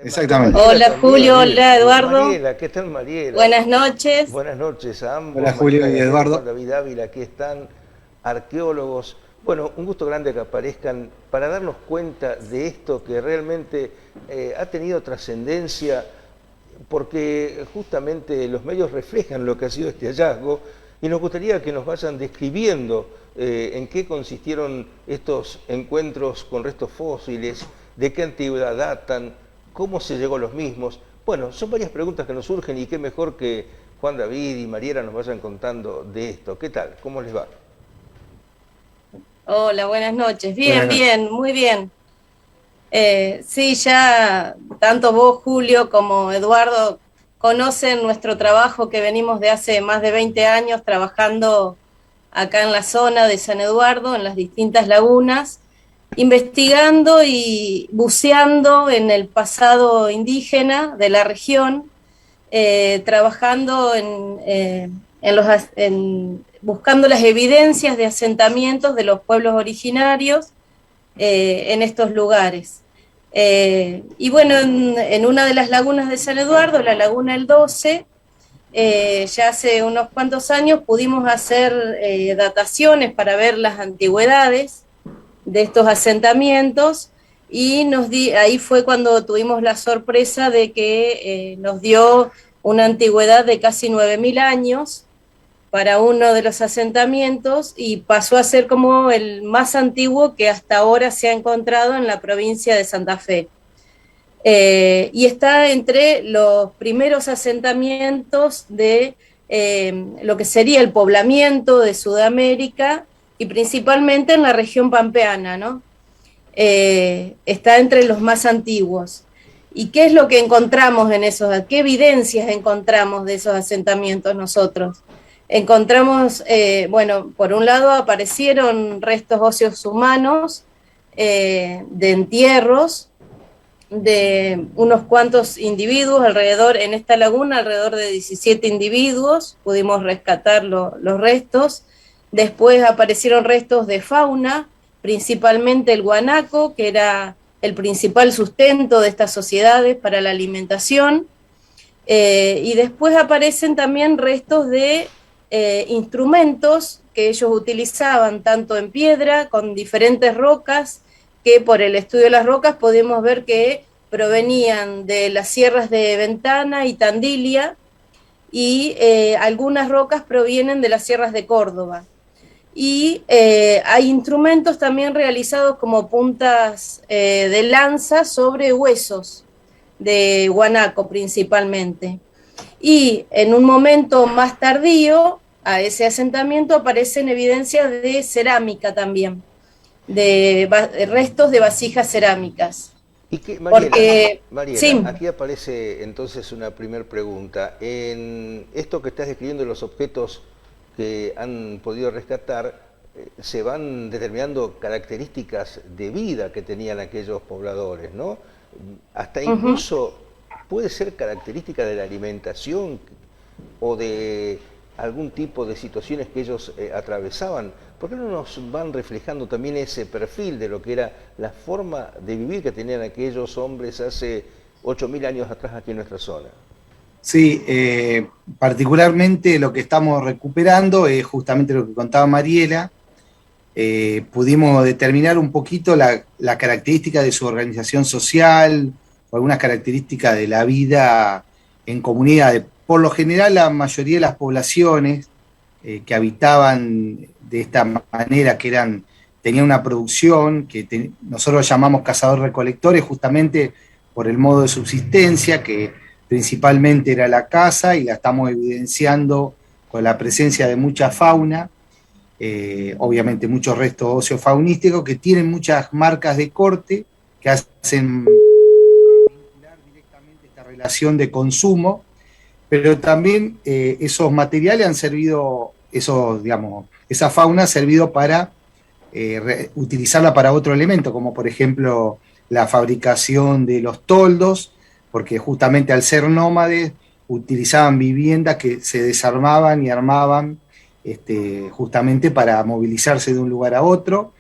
Exactamente. Mariela Hola también. Julio, hola Eduardo. Mariela, ¿qué tal Mariela? Buenas noches. Buenas noches a ambos. Hola Julio Mariela y Gallegos, Juan Eduardo. David Ávila, aquí están arqueólogos. Bueno, un gusto grande que aparezcan para darnos cuenta de esto que realmente ha tenido trascendencia porque justamente los medios reflejan lo que ha sido este hallazgo y nos gustaría que nos vayan describiendo en qué consistieron estos encuentros con restos fósiles, de qué antigüedad datan, cómo se llegó a los mismos. Bueno, son varias preguntas que nos surgen y qué mejor que Juan David y Mariela nos vayan contando de esto. ¿Qué tal? ¿Cómo les va? Hola, buenas noches. Buenas Bien, noches. bien, muy bien. Sí, ya tanto vos, Julio, como Eduardo conocen nuestro trabajo que venimos de hace más de 20 años trabajando acá en la zona de San Eduardo, en las distintas lagunas, investigando y buceando en el pasado indígena de la región, trabajando buscando las evidencias de asentamientos de los pueblos originarios en estos lugares. Y bueno, en una de las lagunas de San Eduardo, la laguna El 12, ya hace unos cuantos años pudimos hacer dataciones para ver las antigüedades de estos asentamientos y ahí fue cuando tuvimos la sorpresa de que nos dio una antigüedad de casi 9.000 años para uno de los asentamientos y pasó a ser como el más antiguo que hasta ahora se ha encontrado en la provincia de Santa Fe. Y está entre los primeros asentamientos de lo que sería el poblamiento de Sudamérica y principalmente en la región pampeana, ¿no? Está entre los más antiguos. ¿Y qué es lo que encontramos en qué evidencias encontramos de esos asentamientos nosotros? Encontramos, bueno, por un lado aparecieron restos óseos humanos de entierros de unos cuantos individuos alrededor, en esta laguna, alrededor de 17 individuos, pudimos rescatar los restos. Después aparecieron restos de fauna, principalmente el guanaco, que era el principal sustento de estas sociedades para la alimentación. Y después aparecen también restos de instrumentos que ellos utilizaban tanto en piedra, con diferentes rocas, que por el estudio de las rocas podemos ver que provenían de las sierras de Ventana y Tandilia, y algunas rocas provienen de las sierras de Córdoba. Y hay instrumentos también realizados como puntas de lanza sobre huesos de guanaco principalmente. Y en un momento más tardío a ese asentamiento aparecen evidencias de cerámica también, de restos de vasijas cerámicas. Y que, Mariela, Porque, Mariela, sí, aquí aparece entonces una primera pregunta. En esto que estás describiendo, los objetos que han podido rescatar, se van determinando características de vida que tenían aquellos pobladores, ¿no? Hasta uh-huh. incluso puede ser característica de la alimentación o de algún tipo de situaciones que ellos atravesaban. ¿Por qué no nos van reflejando también ese perfil de lo que era la forma de vivir que tenían aquellos hombres hace 8.000 años atrás aquí en nuestra zona? Sí, particularmente lo que estamos recuperando es justamente lo que contaba Mariela. Pudimos determinar un poquito la característica de su organización social o algunas características de la vida en comunidades. Por lo general, la mayoría de las poblaciones que habitaban de esta manera, tenían una producción que nosotros llamamos cazador-recolectores, justamente por el modo de subsistencia, que principalmente era la caza, y la estamos evidenciando con la presencia de mucha fauna, obviamente muchos restos óseos faunísticos que tienen muchas marcas de corte que hacen vincular directamente esta relación de consumo, pero también esos materiales han servido, digamos, esa fauna ha servido para utilizarla para otro elemento, como por ejemplo la fabricación de los toldos, porque justamente al ser nómades utilizaban viviendas que se desarmaban y armaban justamente para movilizarse de un lugar a otro.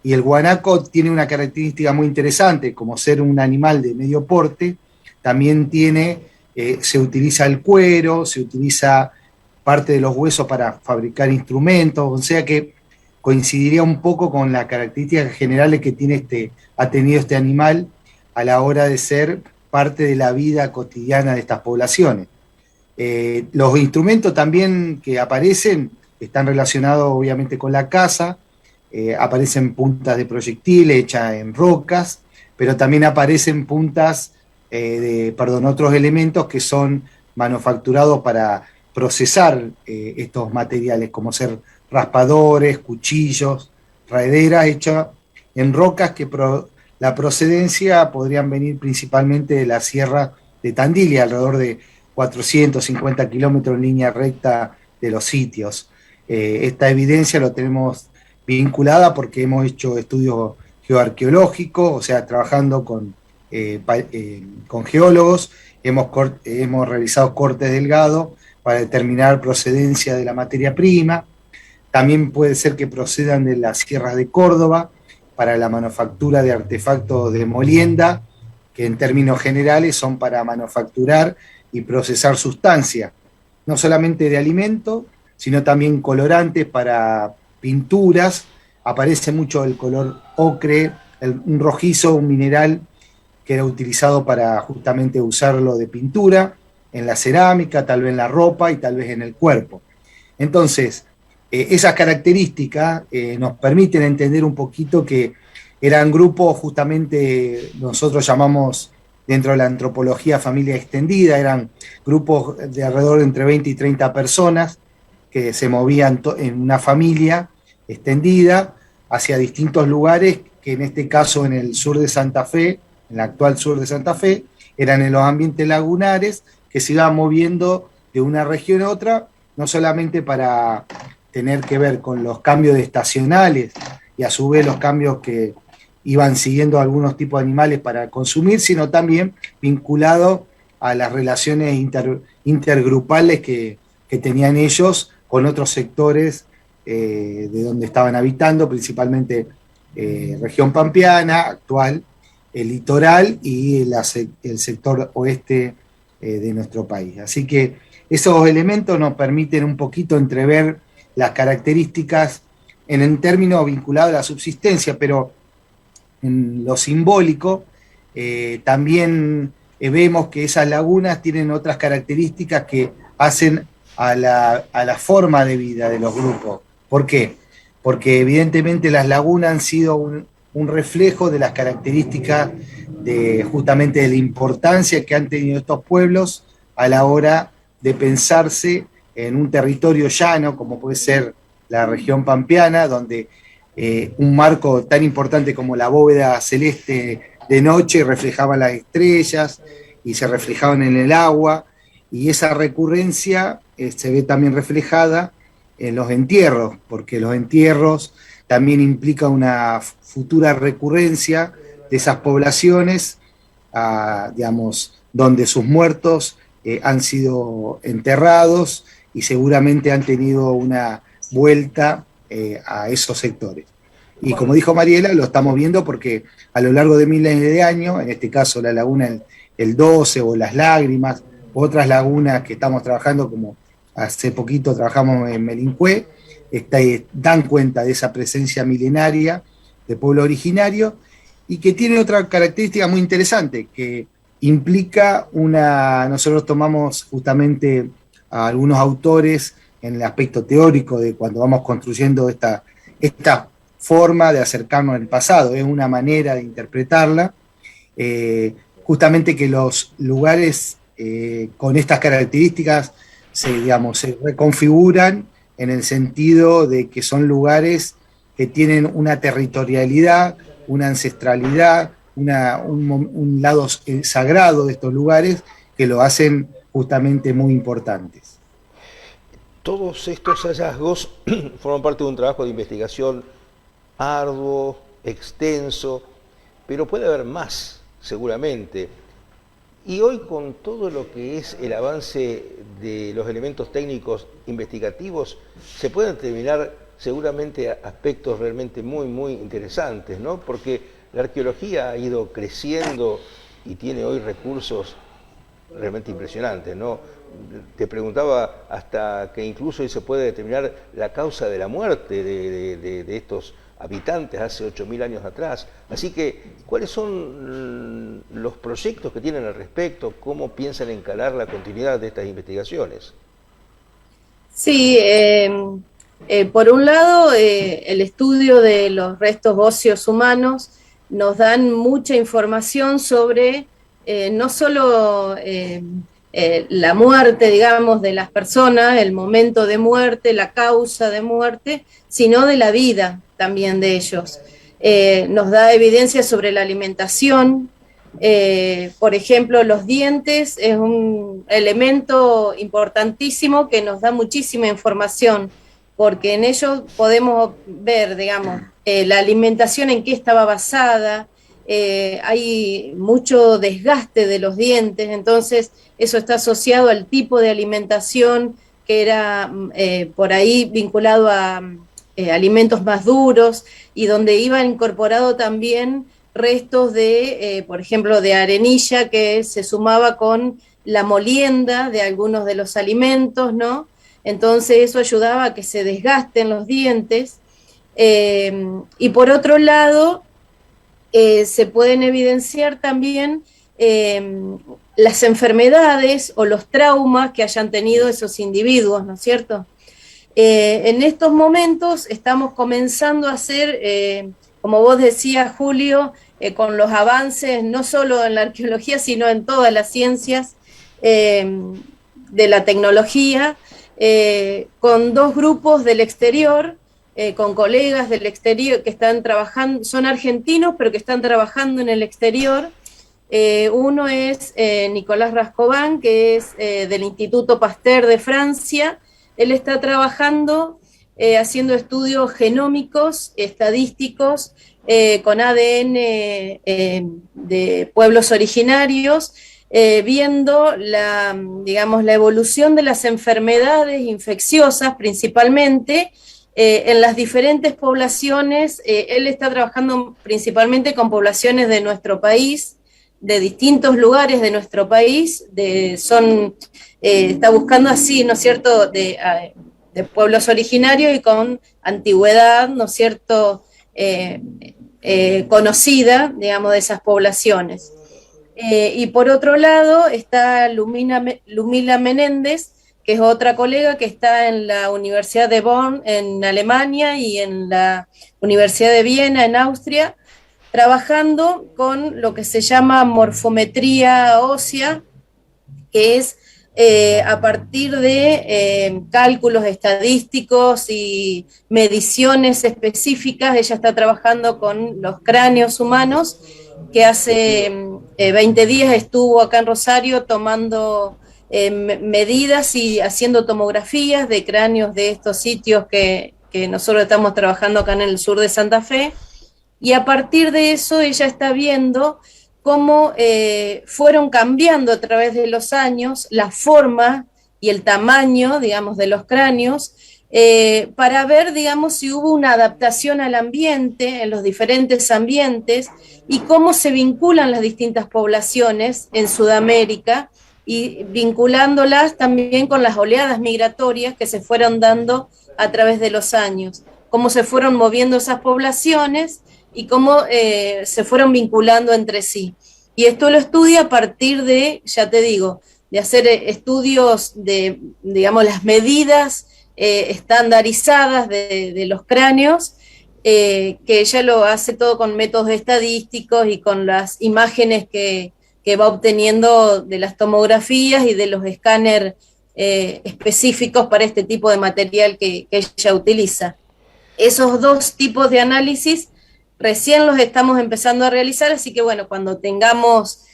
Y el guanaco tiene una característica muy interesante, como ser un animal de medio porte, también se utiliza el cuero, se utiliza parte de los huesos para fabricar instrumentos, o sea que coincidiría un poco con las características generales que ha tenido este animal a la hora de ser parte de la vida cotidiana de estas poblaciones. Los instrumentos también que aparecen están relacionados obviamente con la caza, aparecen puntas de proyectiles hechas en rocas, pero también aparecen otros elementos que son manufacturados para procesar estos materiales, como ser raspadores, cuchillos, raederas hechas en rocas la procedencia podrían venir principalmente de la sierra de Tandil, alrededor de 450 kilómetros en línea recta de los sitios. Esta evidencia lo tenemos vinculada porque hemos hecho estudios geoarqueológicos, o sea, trabajando con geólogos, hemos realizado cortes delgados para determinar procedencia de la materia prima. También puede ser que procedan de las sierras de Córdoba para la manufactura de artefactos de molienda, que en términos generales son para manufacturar y procesar sustancias, no solamente de alimento, sino también colorantes para pinturas. Aparece mucho el color ocre, un rojizo, un mineral que era utilizado para justamente usarlo de pintura, en la cerámica, tal vez en la ropa y tal vez en el cuerpo. Entonces, esas características nos permiten entender un poquito que eran grupos, justamente nosotros llamamos dentro de la antropología familia extendida, eran grupos de alrededor de entre 20 y 30 personas que se movían en una familia extendida hacia distintos lugares, que en este caso en el sur de Santa Fe, en el actual sur de Santa Fe, eran en los ambientes lagunares, que se iban moviendo de una región a otra, no solamente para tener que ver con los cambios estacionales y a su vez los cambios que iban siguiendo algunos tipos de animales para consumir, sino también vinculado a las relaciones intergrupales que tenían ellos con otros sectores de donde estaban habitando, principalmente región pampeana, actual, el litoral y el sector oeste de nuestro país. Así que esos elementos nos permiten un poquito entrever las características en términos vinculados a la subsistencia, pero en lo simbólico también vemos que esas lagunas tienen otras características que hacen a la forma de vida de los grupos. ¿Por qué? Porque evidentemente las lagunas han sido un reflejo de las características justamente de la importancia que han tenido estos pueblos a la hora de pensarse en un territorio llano, como puede ser la región pampeana, donde un marco tan importante como la bóveda celeste de noche reflejaba las estrellas y se reflejaban en el agua, y esa recurrencia se ve también reflejada en los entierros, porque los entierros también implican una futura recurrencia de esas poblaciones, digamos, donde sus muertos han sido enterrados y seguramente han tenido una vuelta a esos sectores. Y como dijo Mariela, lo estamos viendo porque a lo largo de miles de años, en este caso la laguna el 12 o las Lágrimas, otras lagunas que estamos trabajando, como hace poquito trabajamos en Melincué, dan cuenta de esa presencia milenaria de pueblo originario y que tiene otra característica muy interesante, que implica nosotros tomamos justamente a algunos autores en el aspecto teórico de cuando vamos construyendo esta forma de acercarnos al pasado, es una manera de interpretarla, justamente que los lugares con estas características se reconfiguran en el sentido de que son lugares que tienen una territorialidad, una ancestralidad, un lado sagrado de estos lugares que lo hacen justamente muy importantes. Todos estos hallazgos forman parte de un trabajo de investigación arduo, extenso, pero puede haber más, seguramente. Y hoy, con todo lo que es el avance de los elementos técnicos investigativos, se pueden determinar seguramente aspectos realmente muy, muy interesantes, ¿no? Porque la arqueología ha ido creciendo y tiene hoy recursos realmente impresionantes, ¿no? Te preguntaba hasta que incluso hoy se puede determinar la causa de la muerte de estos habitantes hace 8.000 años atrás. Así que, ¿cuáles son los proyectos que tienen al respecto? ¿Cómo piensan encarar la continuidad de estas investigaciones? Sí, por un lado, el estudio de los restos óseos humanos nos dan mucha información sobre no solo la muerte, digamos, de las personas, el momento de muerte, la causa de muerte, sino de la vida también de ellos. Nos da evidencia sobre la alimentación. Por ejemplo, los dientes es un elemento importantísimo que nos da muchísima información, porque en ellos podemos ver, digamos, la alimentación en qué estaba basada. Hay mucho desgaste de los dientes, entonces eso está asociado al tipo de alimentación que era por ahí vinculado a alimentos más duros, y donde iba incorporado también restos de, por ejemplo, de arenilla que se sumaba con la molienda de algunos de los alimentos, ¿no? Entonces eso ayudaba a que se desgasten los dientes. Y por otro lado, se pueden evidenciar también las enfermedades o los traumas que hayan tenido esos individuos, ¿no es cierto? En estos momentos estamos comenzando a hacer, como vos decías, Julio, con los avances no solo en la arqueología, sino en todas las ciencias de la tecnología, con dos grupos del exterior, con colegas del exterior que están trabajando, son argentinos, pero que están trabajando en el exterior. Uno es Nicolás Rascobán, que es del Instituto Pasteur de Francia. Él está trabajando haciendo estudios genómicos, estadísticos, con ADN de pueblos originarios, viendo digamos, la evolución de las enfermedades infecciosas principalmente en las diferentes poblaciones. Él está trabajando principalmente con poblaciones de nuestro país, de distintos lugares de nuestro país, está buscando así, ¿no es cierto?, de pueblos originarios y con antigüedad, ¿no es cierto?, conocida, digamos, de esas poblaciones. Y por otro lado está Lumila Menéndez, que es otra colega que está en la Universidad de Bonn, en Alemania, y en la Universidad de Viena, en Austria, trabajando con lo que se llama morfometría ósea, que es a partir de cálculos estadísticos y mediciones específicas. Ella está trabajando con los cráneos humanos, que hace 20 días estuvo acá en Rosario tomando medidas y haciendo tomografías de cráneos de estos sitios que nosotros estamos trabajando acá en el sur de Santa Fe, y a partir de eso ella está viendo cómo fueron cambiando a través de los años la forma y el tamaño, digamos, de los cráneos, para ver, digamos, si hubo una adaptación al ambiente, en los diferentes ambientes, y cómo se vinculan las distintas poblaciones en Sudamérica, y vinculándolas también con las oleadas migratorias que se fueron dando a través de los años, cómo se fueron moviendo esas poblaciones y cómo se fueron vinculando entre sí. Y esto lo estudia a partir de, ya te digo, de hacer estudios de, digamos, las medidas estandarizadas de los cráneos, que ella lo hace todo con métodos estadísticos y con las imágenes que va obteniendo de las tomografías y de los escáneres específicos para este tipo de material que ella utiliza. Esos dos tipos de análisis recién los estamos empezando a realizar, así que bueno, cuando tengamos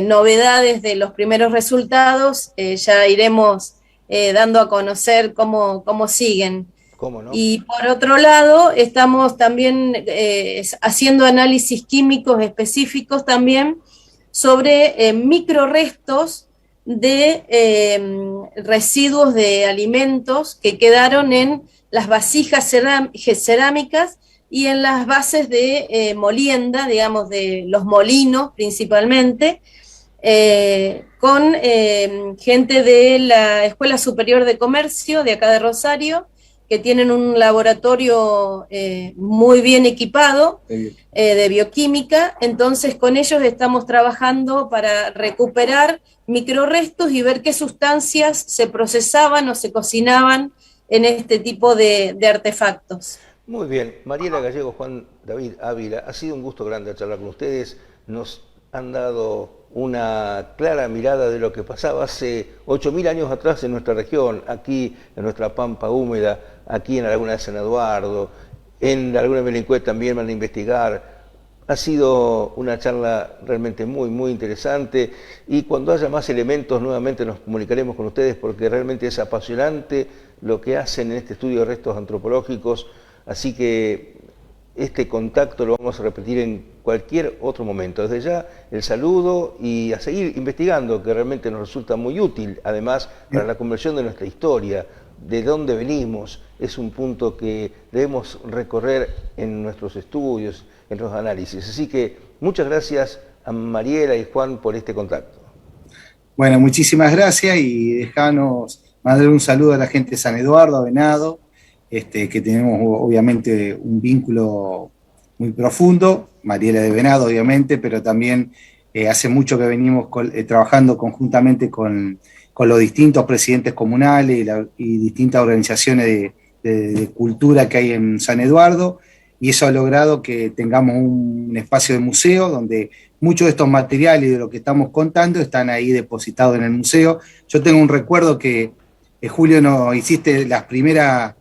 novedades de los primeros resultados, ya iremos dando a conocer cómo siguen. ¿Cómo no? Y por otro lado, estamos también haciendo análisis químicos específicos también sobre microrestos de residuos de alimentos que quedaron en las vasijas cerámicas y en las bases de molienda, digamos, de los molinos principalmente, con gente de la Escuela Superior de Comercio de acá de Rosario, que tienen un laboratorio muy bien equipado de bioquímica. Entonces con ellos estamos trabajando para recuperar microrestos y ver qué sustancias se procesaban o se cocinaban en este tipo de artefactos. Muy bien, Mariela Gallego, Juan David Ávila, ha sido un gusto grande charlar con ustedes. Nos han dado una clara mirada de lo que pasaba hace 8.000 años atrás en nuestra región, aquí en nuestra pampa húmeda, aquí en la laguna de San Eduardo, en la laguna de Melincue también van a investigar. Ha sido una charla realmente muy, muy interesante, y cuando haya más elementos nuevamente nos comunicaremos con ustedes, porque realmente es apasionante lo que hacen en este estudio de restos antropológicos, así que este contacto lo vamos a repetir en cualquier otro momento. Desde ya el saludo y a seguir investigando, que realmente nos resulta muy útil, además para la conversión de nuestra historia, de dónde venimos, es un punto que debemos recorrer en nuestros estudios, en los análisis. Así que muchas gracias a Mariela y Juan por este contacto. Bueno, muchísimas gracias, y dejanos mandar un saludo a la gente de San Eduardo, a Venado, que tenemos obviamente un vínculo muy profundo, Mariela de Venado obviamente, pero también hace mucho que venimos trabajando conjuntamente con los distintos presidentes comunales y distintas organizaciones de cultura que hay en San Eduardo, y eso ha logrado que tengamos un espacio de museo donde muchos de estos materiales y de lo que estamos contando están ahí depositados en el museo. Yo tengo un recuerdo que, Julio, nos hiciste las primeras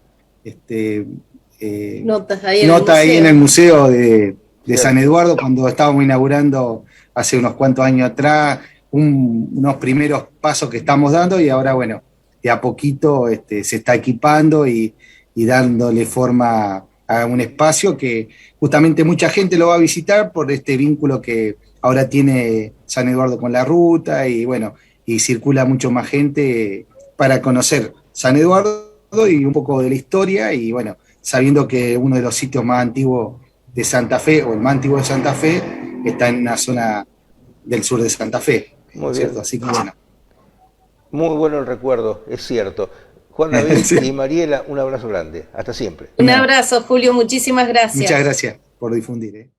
notas ahí en el museo de San Eduardo, cuando estábamos inaugurando hace unos cuantos años atrás, unos primeros pasos que estamos dando, y ahora, bueno, de a poquito se está equipando y dándole forma a un espacio que justamente mucha gente lo va a visitar por este vínculo que ahora tiene San Eduardo con la ruta, y bueno, y circula mucho más gente para conocer San Eduardo y un poco de la historia, y bueno, sabiendo que uno de los sitios más antiguos de Santa Fe, o el más antiguo de Santa Fe, está en una zona del sur de Santa Fe. Muy ¿cierto? bien. Así que bueno. Muy bueno el recuerdo, es cierto. Juan David sí. Y Mariela, un abrazo grande. Hasta siempre. Un abrazo, Julio, muchísimas gracias. Muchas gracias por difundir.